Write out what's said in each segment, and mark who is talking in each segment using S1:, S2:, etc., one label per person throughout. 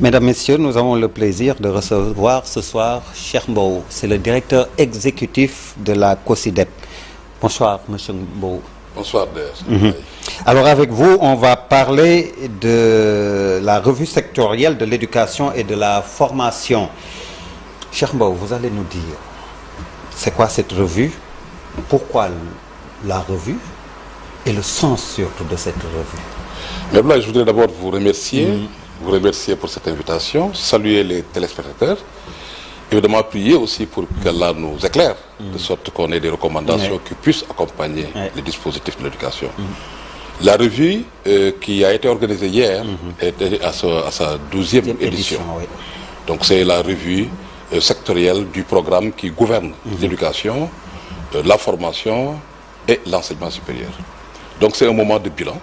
S1: Mesdames, Messieurs, nous avons le plaisir de recevoir ce soir Cheikh Mbow. C'est le directeur exécutif de la COSYDEP. Bonsoir, Monsieur Mbow.
S2: Bonsoir, DR.
S1: Alors avec vous, on va parler de la revue sectorielle de l'éducation et de la formation. Cheikh Mbow, vous allez nous dire, c'est quoi cette revue? Pourquoi la revue? Et le sens surtout de cette revue?
S2: Mais là, je voudrais d'abord vous remercier. Vous remercier pour cette invitation, saluer les téléspectateurs, évidemment prier aussi pour qu'Allah nous éclaire, de sorte qu'on ait des recommandations qui puissent accompagner les dispositifs de l'éducation. La revue qui a été organisée hier était à sa 12e édition. Donc c'est la revue sectorielle du programme qui gouverne l'éducation, la formation et l'enseignement supérieur. Donc c'est un moment de bilan.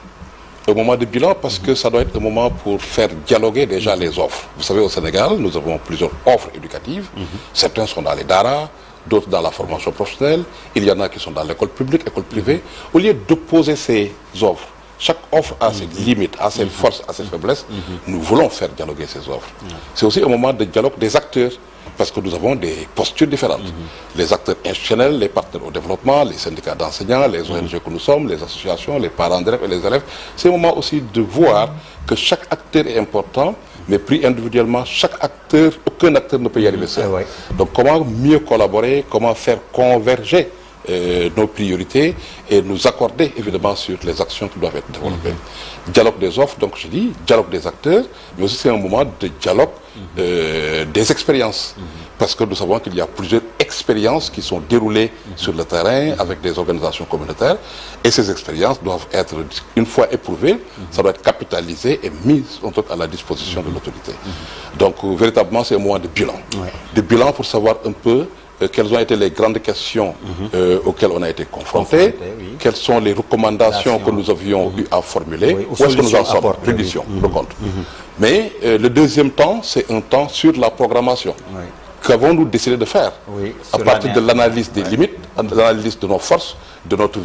S2: Un moment de bilan parce que ça doit être un moment pour faire dialoguer déjà les offres. Vous savez, au Sénégal, nous avons plusieurs offres éducatives. Certains sont dans les daara, d'autres dans la formation professionnelle. Il y en a qui sont dans l'école publique, école privée. Au lieu d'opposer ces offres, chaque offre a ses limites, a ses forces, a ses faiblesses. Nous voulons faire dialoguer ces offres. C'est aussi un moment de dialogue des acteurs, parce que nous avons des postures différentes. Les acteurs institutionnels, les partenaires au développement, les syndicats d'enseignants, les ONG que nous sommes, les associations, les parents d'élèves et les élèves. C'est un moment aussi de voir que chaque acteur est important, mais pris individuellement, chaque acteur, aucun acteur ne peut y arriver seul. Donc comment mieux collaborer, comment faire converger nos priorités et nous accorder évidemment sur les actions qui doivent être développées. Dialogue des offres, donc je dis, dialogue des acteurs, mais aussi c'est un moment de dialogue des expériences. Parce que nous savons qu'il y a plusieurs expériences qui sont déroulées sur le terrain avec des organisations communautaires et ces expériences doivent être, une fois éprouvées, ça doit être capitalisé et mis à la disposition de l'autorité. Donc véritablement c'est un moment de bilan. De bilan pour savoir un peu quelles ont été les grandes questions auxquelles on a été confrontés, quelles sont les recommandations que nous avions eu à formuler, où est-ce que nous en sommes, prédiction, le compte. Mais le deuxième temps, c'est un temps sur la programmation. Qu'avons-nous décidé de faire à partir de l'analyse des limites, de l'analyse de nos forces, de notre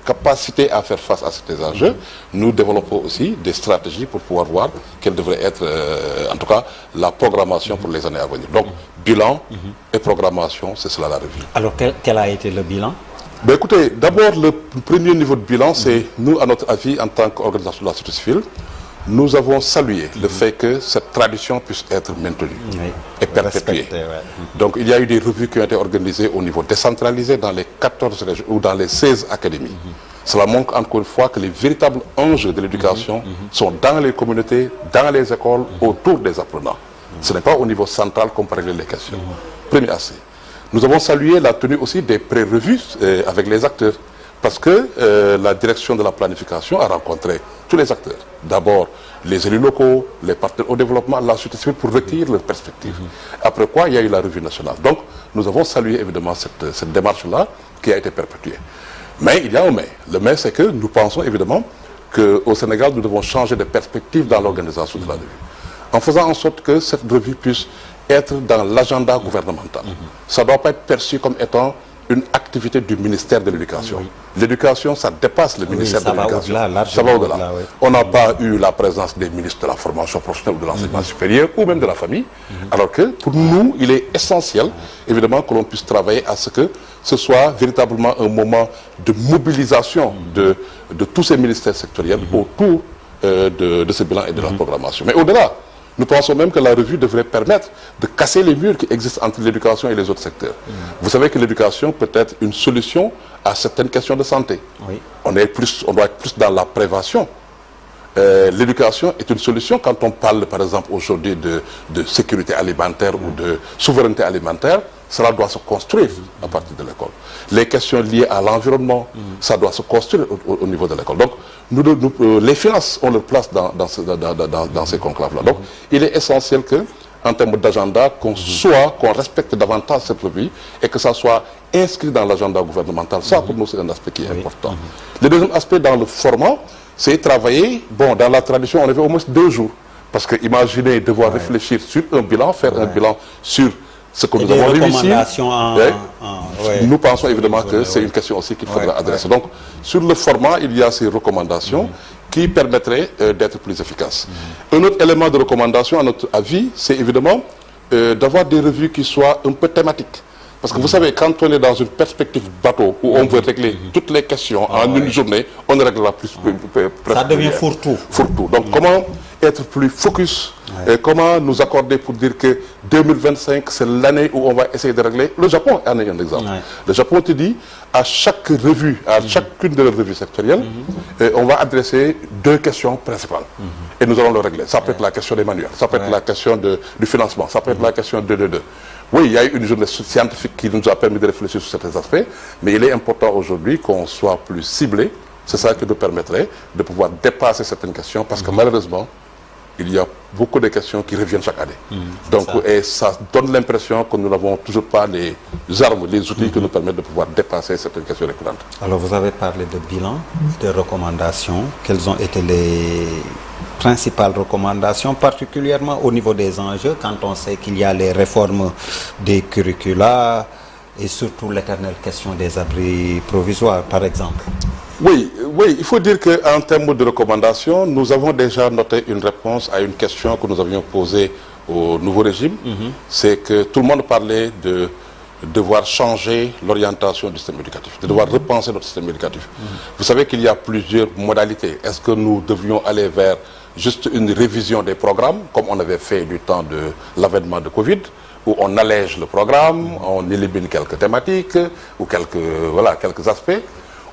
S2: capacité à faire face à ces enjeux? Nous développons aussi des stratégies pour pouvoir voir quelle devrait être, en tout cas, la programmation pour les années à venir. Donc, bilan et programmation, c'est cela la revue.
S1: Alors, quel a été le bilan?
S2: Ben, écoutez, d'abord, le premier niveau de bilan, c'est nous, à notre avis, en tant qu'organisation de la société civile, nous avons salué le fait que cette tradition puisse être maintenue et perpétuée. Donc il y a eu des revues qui ont été organisées au niveau décentralisé dans les 14 régions ou dans les 16 académies. Cela montre encore une fois que les véritables enjeux de l'éducation sont dans les communautés, dans les écoles, autour des apprenants. Ce n'est pas au niveau central qu'on peut régler les questions. Premier aspect. Nous avons salué la tenue aussi des pré-revues avec les acteurs. Parce que la direction de la planification a rencontré tous les acteurs. D'abord, les élus locaux, les partenaires au développement, la société civile pour recueillir leurs perspectives. Après quoi, il y a eu la revue nationale. Donc, nous avons salué évidemment cette démarche-là qui a été perpétuée. Mais il y a un mais. Le mais, c'est que nous pensons évidemment qu'au Sénégal, nous devons changer de perspective dans l'organisation de la revue. En faisant en sorte que cette revue puisse être dans l'agenda gouvernemental. Ça ne doit pas être perçu comme étant une activité du ministère de l'Éducation. L'éducation, ça dépasse le ministère de l'Éducation. Ça va au-delà. On n'a pas eu la présence des ministres de la formation professionnelle ou de l'enseignement supérieur ou même de la famille. Alors que pour nous, il est essentiel, évidemment, que l'on puisse travailler à ce que ce soit véritablement un moment de mobilisation de tous ces ministères sectoriels autour de ce bilan et de la programmation. Mais au-delà, nous pensons même que la revue devrait permettre de casser les murs qui existent entre l'éducation et les autres secteurs. Vous savez que l'éducation peut être une solution à certaines questions de santé. On doit être plus dans la prévention. L'éducation est une solution quand on parle, par exemple, aujourd'hui de sécurité alimentaire ou de souveraineté alimentaire. Cela doit se construire à partir de l'école. Les questions liées à l'environnement, ça doit se construire au niveau de l'école. Donc, les finances ont leur place dans ces conclaves-là. Donc, il est essentiel que, en termes d'agenda, qu'on respecte davantage cette revue et que ça soit inscrit dans l'agenda gouvernemental. Ça, pour nous, c'est un aspect qui est important. Le deuxième aspect dans le format, c'est travailler, bon, dans la tradition, on avait au moins 2 jours. Parce que imaginez devoir réfléchir sur un bilan, faire un bilan sur Ce que nous avons réussi, nous pensons évidemment que c'est une question aussi qu'il faudra adresser. Donc, sur le format, il y a ces recommandations qui permettraient d'être plus efficaces. Un autre élément de recommandation, à notre avis, c'est évidemment d'avoir des revues qui soient un peu thématiques. Parce que vous savez, quand on est dans une perspective bateau où on veut régler toutes les questions en une journée, on ne réglera plus.
S1: Ça devient fourre-tout.
S2: Fourre-tout. Donc, comment être plus focus et comment nous accorder pour dire que 2025, c'est l'année où on va essayer de régler. Le Japon en est un exemple. Le Japon te dit, à chaque revue, à chacune de leurs revues sectorielles, on va adresser 2 questions principales. Et nous allons le régler. Ça peut être la question des manuels, ça peut être la question du financement, ça peut être la question de. Oui, il y a eu une journée scientifique qui nous a permis de réfléchir sur certains aspects, mais il est important aujourd'hui qu'on soit plus ciblé. C'est ça qui nous permettrait de pouvoir dépasser certaines questions, parce que malheureusement, il y a beaucoup de questions qui reviennent chaque année. Donc, et ça donne l'impression que nous n'avons toujours pas les armes, les outils qui nous permettent de pouvoir dépasser certaines questions récurrentes.
S1: Alors, vous avez parlé de bilan, de recommandations. Quelles ont été les principales recommandations, particulièrement au niveau des enjeux, quand on sait qu'il y a les réformes des curricula et surtout l'éternelle question des abris provisoires, par exemple?
S2: Oui, il faut dire qu'en termes de recommandations, nous avons déjà noté une réponse à une question que nous avions posée au nouveau régime. C'est que tout le monde parlait de devoir changer l'orientation du système éducatif, de devoir repenser notre système éducatif. Vous savez qu'il y a plusieurs modalités. Est-ce que nous devions aller vers juste une révision des programmes, comme on avait fait du temps de l'avènement de Covid, où on allège le programme, on élimine quelques thématiques ou quelques aspects,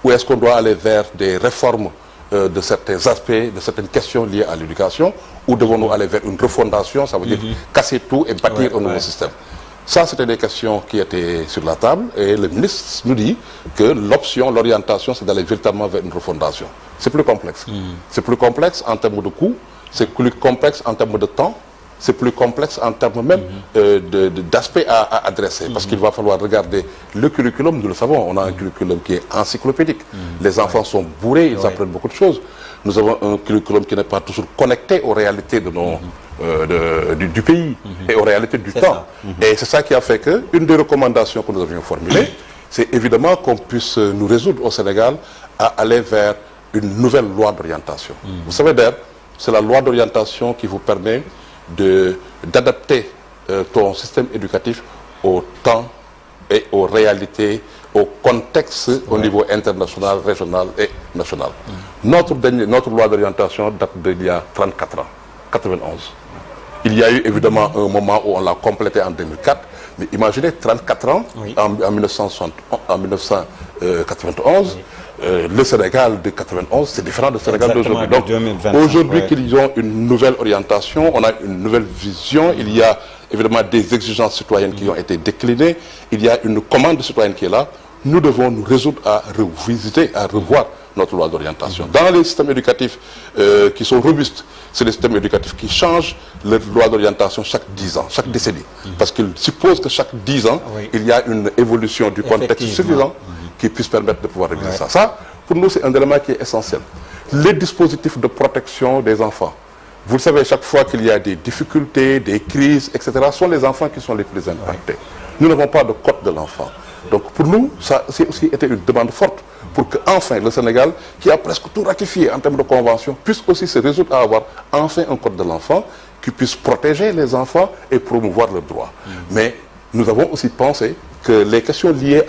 S2: ou est-ce qu'on doit aller vers des réformes de certains aspects, de certaines questions liées à l'éducation, ou devons-nous aller vers une refondation, ça veut dire casser tout et bâtir un nouveau système? Ça, c'était des questions qui étaient sur la table, et le ministre nous dit que l'option, l'orientation, c'est d'aller véritablement vers une refondation. C'est plus complexe. C'est plus complexe en termes de coûts, c'est plus complexe en termes de temps, c'est plus complexe en termes même d'aspects à adresser. Parce qu'il va falloir regarder le curriculum, nous le savons, on a un curriculum qui est encyclopédique. Les enfants sont bourrés, ils apprennent beaucoup de choses. Nous avons un curriculum qui n'est pas toujours connecté aux réalités de nos, du pays et aux réalités du temps. Et c'est ça qui a fait qu'une des recommandations que nous avions formulées, c'est évidemment qu'on puisse nous résoudre au Sénégal à aller vers une nouvelle loi d'orientation. Vous savez d'ailleurs, c'est la loi d'orientation qui vous permet d'adapter ton système éducatif au temps et aux réalités, au contexte au niveau international, régional et national. Notre loi d'orientation date d'il y a 34 ans, 91. Il y a eu évidemment un moment où on l'a complété en 2004, mais imaginez 34 ans, en 1991, le Sénégal de 91, c'est différent du Sénégal d'aujourd'hui. Donc aujourd'hui qu'ils ont une nouvelle orientation, on a une nouvelle vision, il y a évidemment des exigences citoyennes qui ont été déclinées, il y a une commande citoyenne qui est là. Nous devons nous résoudre à revisiter, à revoir notre loi d'orientation. Dans les systèmes éducatifs qui sont robustes, c'est les systèmes éducatifs qui changent leur loi d'orientation chaque 10 ans, chaque décennie. Parce qu'ils supposent que chaque 10 ans, il y a une évolution du contexte suffisant qui puisse permettre de pouvoir réviser ça. Ça, pour nous, c'est un élément qui est essentiel. Les dispositifs de protection des enfants. Vous le savez, chaque fois qu'il y a des difficultés, des crises, etc., ce sont les enfants qui sont les plus impactés. Nous n'avons pas de code de l'enfant. Donc pour nous, ça a aussi été une demande forte pour que enfin le Sénégal, qui a presque tout ratifié en termes de convention, puisse aussi se résoudre à avoir enfin un code de l'enfant qui puisse protéger les enfants et promouvoir leurs droits. Mais nous avons aussi pensé que les questions liées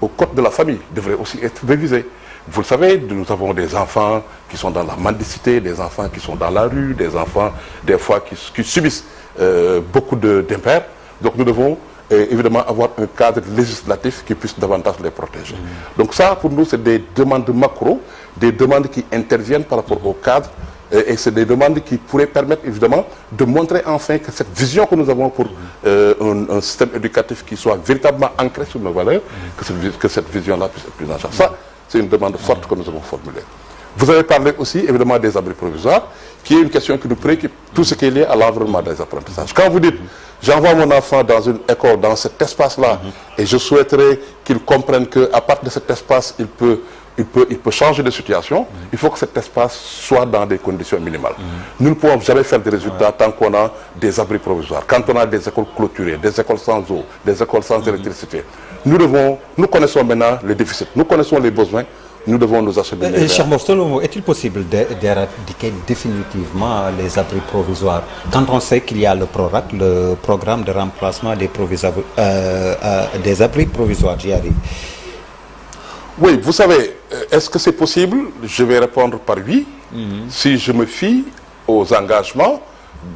S2: au code de la famille devraient aussi être révisées. Vous le savez, nous avons des enfants qui sont dans la mendicité, des enfants qui sont dans la rue, des enfants des fois qui subissent beaucoup d'impairs. Donc nous devons évidemment avoir un cadre législatif qui puisse davantage les protéger. Donc ça, pour nous, c'est des demandes macro, des demandes qui interviennent par rapport au cadre, et c'est des demandes qui pourraient permettre évidemment de montrer enfin que cette vision que nous avons pour un système éducatif qui soit véritablement ancré sur nos valeurs, que cette vision-là puisse être prise en charge. Ça, c'est une demande forte que nous avons formulée. Vous avez parlé aussi évidemment des abris provisoires, qui est une question qui nous préoccupe, tout ce qui est lié à l'environnement des apprentissages. Quand vous dites, j'envoie mon enfant dans une école, dans cet espace-là, et je souhaiterais qu'il comprenne qu'à partir de cet espace, il peut il peut changer de situation. Il faut que cet espace soit dans des conditions minimales. Nous ne pouvons jamais faire des résultats tant qu'on a des abris provisoires, quand on a des écoles clôturées, des écoles sans eau, des écoles sans électricité. Nous connaissons maintenant les déficits, nous connaissons les besoins, nous devons nous acheminer.
S1: Cher Morceau, est-il possible d'éradiquer définitivement les abris provisoires quand on sait qu'il y a le PRORAC, le programme de remplacement des abris provisoires? J'y arrive.
S2: Oui, vous savez, est-ce que c'est possible? Je vais répondre par oui, si je me fie aux engagements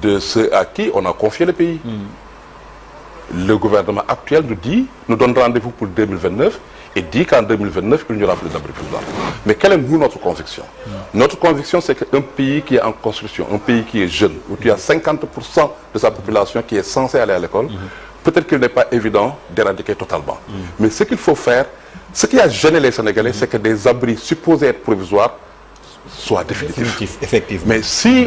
S2: de ceux à qui on a confié le pays. Le gouvernement actuel nous donne rendez-vous pour 2029 et dit qu'en 2029, il n'y aura plus d'abris provisoires. Mais quelle est notre conviction? Notre conviction, c'est qu'un pays qui est en construction, un pays qui est jeune, où il y a 50% de sa population qui est censée aller à l'école, peut-être qu'il n'est pas évident d'éradiquer totalement. Mais ce qu'il faut faire, ce qui a gêné les Sénégalais, c'est que des abris supposés être provisoires soient définitifs.
S1: Effectivement.
S2: Mais si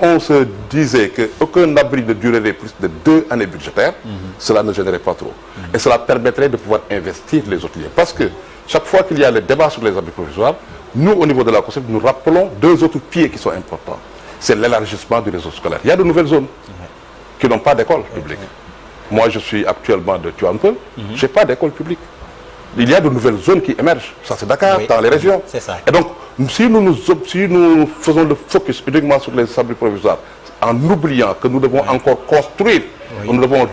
S2: on se disait qu'aucun abri ne durerait plus de 2 années budgétaires, cela ne gênerait pas trop. Et cela permettrait de pouvoir investir les autres lieux. Parce que chaque fois qu'il y a le débat sur les abris provisoires, nous, au niveau de la COSEP, nous rappelons 2 autres pieds qui sont importants. C'est l'élargissement du réseau scolaire. Il y a de nouvelles zones qui n'ont pas d'école publique. Moi, je suis actuellement de Tivaouane, je n'ai pas d'école publique. Il y a de nouvelles zones qui émergent. Ça, c'est Dakar, dans les régions.
S1: C'est ça.
S2: Et donc, si nous faisons le focus uniquement sur les abris provisoires, en oubliant que nous devons encore construire, nous devons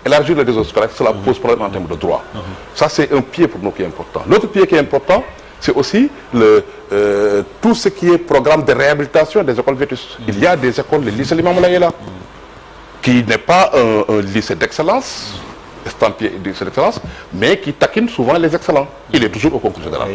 S2: élargir le réseau scolaire, cela pose problème en termes de droit. Ça, c'est un pied pour nous qui est important. L'autre pied qui est important, c'est aussi tout ce qui est programme de réhabilitation des écoles vétustes. Il y a des écoles, le lycée Limamou Laye là, qui n'est pas un lycée d'excellence, estampillé lycée d'excellence, mais qui taquine souvent les excellents. Il est toujours au concours général.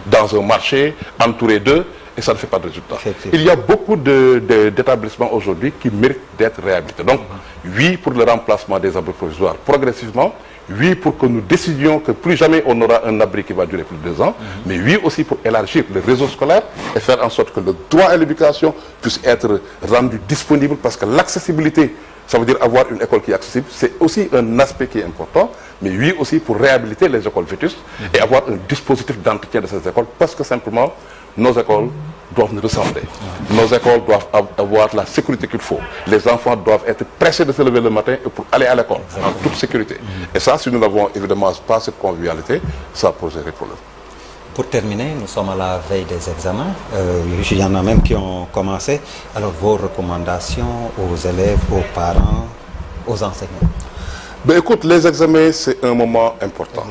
S2: Dans un marché entouré d'eux, et ça ne fait pas de résultat. Il y a beaucoup d'établissements aujourd'hui qui méritent d'être réhabilités. Donc, oui pour le remplacement des abris provisoires progressivement, oui pour que nous décidions que plus jamais on aura un abri qui va durer plus de 2 ans, mais oui aussi pour élargir le réseau scolaire et faire en sorte que le droit à l'éducation puisse être rendu disponible, parce que l'accessibilité, ça veut dire avoir une école qui est accessible, c'est aussi un aspect qui est important, mais oui aussi pour réhabiliter les écoles vétustes et avoir un dispositif d'entretien de ces écoles, parce que simplement, nos écoles doivent nous ressembler. Nos écoles doivent avoir la sécurité qu'il faut. Les enfants doivent être pressés de se lever le matin pour aller à l'école, en toute sécurité. Et ça, si nous n'avons évidemment pas cette convivialité, ça poserait problème.
S1: Pour terminer, nous sommes à la veille des examens. Il y en a même qui ont commencé. Alors, vos recommandations aux élèves, aux parents, aux enseignants?
S2: Ben, écoute, les examens, c'est un moment important.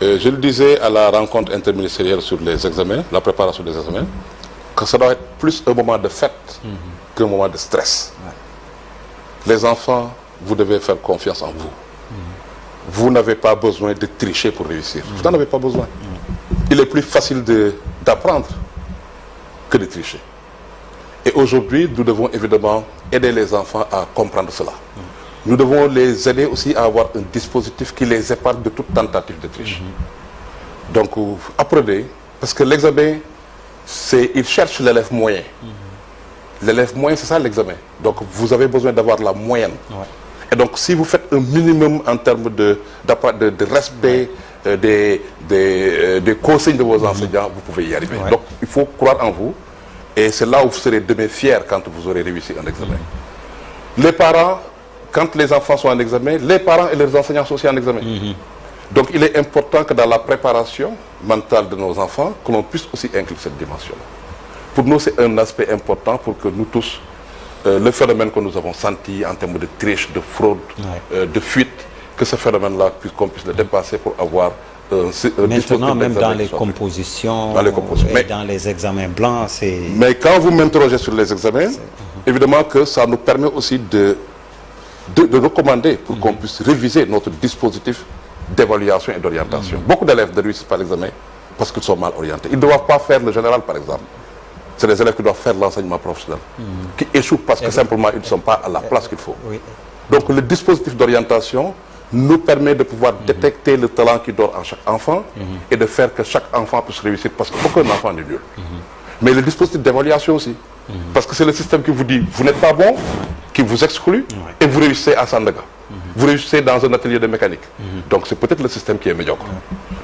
S2: Je le disais à la rencontre interministérielle sur les examens, la préparation des examens, que ça doit être plus un moment de fête qu'un moment de stress. Les enfants, vous devez faire confiance en vous. Vous n'avez pas besoin de tricher pour réussir. Vous n'en avez pas besoin. Il est plus facile d'apprendre que de tricher. Et aujourd'hui, nous devons évidemment aider les enfants à comprendre cela. Nous devons les aider aussi à avoir un dispositif qui les épargne de toute tentative de triche. Donc, apprenez, parce que l'examen, il cherche l'élève moyen. L'élève moyen, c'est ça l'examen. Donc, vous avez besoin d'avoir la moyenne. Et donc, si vous faites un minimum en termes de respect des consignes de vos enseignants, vous pouvez y arriver. Donc, il faut croire en vous. Et c'est là où vous serez demain fiers quand vous aurez réussi un examen. Les parents, quand les enfants sont en examen, les parents et leurs enseignants sont aussi en examen. Donc, il est important que dans la préparation mentale de nos enfants, que l'on puisse aussi inclure cette dimension-là. Pour nous, c'est un aspect important pour que nous tous, le phénomène que nous avons senti en termes de triche, de fraude, de fuite, que ce phénomène-là, qu'on puisse le dépasser pour avoir
S1: maintenant, même dans les compositions, et dans les examens blancs, c'est...
S2: Mais quand vous m'interrogez sur les examens, évidemment que ça nous permet aussi de recommander pour qu'on puisse réviser notre dispositif d'évaluation et d'orientation. Beaucoup d'élèves ne réussissent pas l'examen parce qu'ils sont mal orientés. Ils ne doivent pas faire le général, par exemple. C'est les élèves qui doivent faire l'enseignement professionnel, qui échouent parce que simplement ils ne sont pas à la place qu'il faut. Donc le dispositif d'orientation nous permet de pouvoir détecter le talent qui dort en chaque enfant et de faire que chaque enfant puisse réussir, parce qu'aucun enfant n'est nul. Mais le dispositif d'évaluation aussi, parce que c'est le système qui vous dit vous n'êtes pas bon, qui vous exclut, et vous réussissez à Sandaga. vous réussissez dans un atelier de mécanique. Donc c'est peut-être le système qui est médiocre.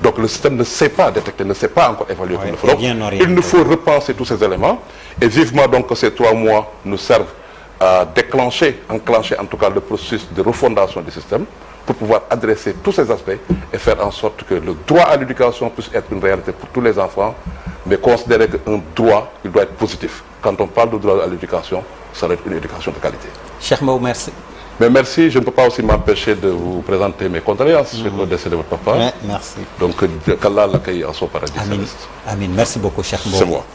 S2: Donc le système ne sait pas détecter, ne sait pas encore évaluer comme il faut. Donc, il nous faut repenser tous ces éléments et vivement donc que ces 3 mois nous servent à enclencher en tout cas le processus de refondation du système pour pouvoir adresser tous ces aspects et faire en sorte que le droit à l'éducation puisse être une réalité pour tous les enfants, mais considérer qu'un droit, il doit être positif. Quand on parle de droit à l'éducation, ça doit être une éducation de qualité.
S1: Cheikh Mbow, merci.
S2: Mais merci, je ne peux pas aussi m'empêcher de vous présenter mes condoléances sur le décès de votre papa.
S1: Ouais, merci.
S2: Donc, qu'Allah l'accueille en son paradis.
S1: Amin.
S2: Céleste.
S1: Amin. Merci beaucoup, Cheikh Mbow.
S2: C'est moi.